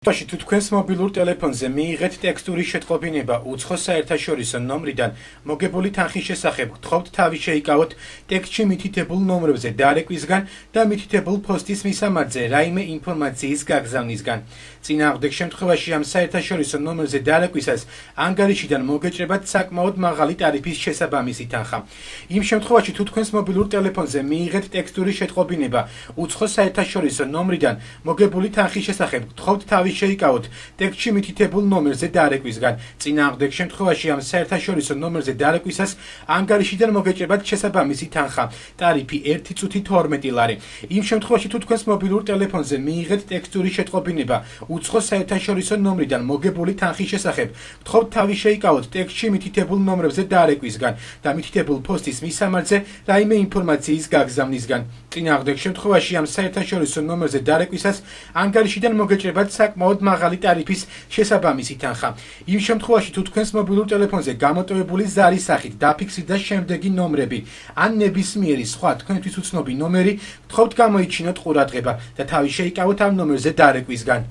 თუ თქვენს მობილურ ტელეფონზე მიიღეთ ტექსტური შეტყობინება უცხო საერთაშორისო ნომრიდან მოგებული თანხის შესახებ, გთხოვთ თავი შეიკავოთ ტექსტში მითითებულ ნომრებზე დარეკვისგან და მითითებულ პოსტის მისამართზე რაიმე ინფორმაციის გაგზავნისგან. წინააღმდეგ შემთხვევაში ამ საერთაშორისო ნომრზე დარეკვისას ანგარიშიდან მოგეჭრებათ საკმაოდ მაღალი ტარიფის შესაბამისი თანხა. იმ შემთხვევაში თუ თქვენს მობილურ ტელეფონზე მიიღეთ ტექსტური შეტყობინება უცხო საერთაშორისო ნომრიდან მოგებული თანხის შესახებ, გთხოვთ თავი შეიკავოთ ტექსტში მითითებულ ნომერზე დარეკვისგან. წინააღმდეგ შემთხვევაში ამ საერთაშორისო ნომერზე დარეკვისას ანგარიშიდან მოგეჭრებათ შესაბამისი თანხა. ტარიფი 1 წუთი 12 ლარი. იმ შემთხვევაში თუ თქვენს მობილურ ტელეფონზე მიიღეთ ტექსტური შეტყობინება უცხო საერთაშორისო ნომრიდან მოგებული თანხის შესახებ, გთხოვთ თავი შეიკავოთ ტექსტში მითითებულ ნომრებზე დარეკვისგან და მითითებულ პოსტის მისამართზე რაიმე ინფორმაციის გაგზავნისგან. წინააღმდეგ შემთხვევაში ამ საერთაშორისო ნომერზე დარეკვისას ანგარიშიდან მოგეჭრებათ საკმაოდ მაღალი ტარიფის შესაბამისი თანხა. იმ შემთხვევაში თუ თქვენს მობილურ ტელეფონზე გამოტოვებული ზარის სახით დაფიქსირდა შემდეგი ნომრები ან ნებისმიერი სხვა თქვენთვის უცნობი ნომერი, გთხოვთ გამოიჩინოთ ყურადღება და თავი შეიკავოთ ამ ნომერზე დარეკვისგან.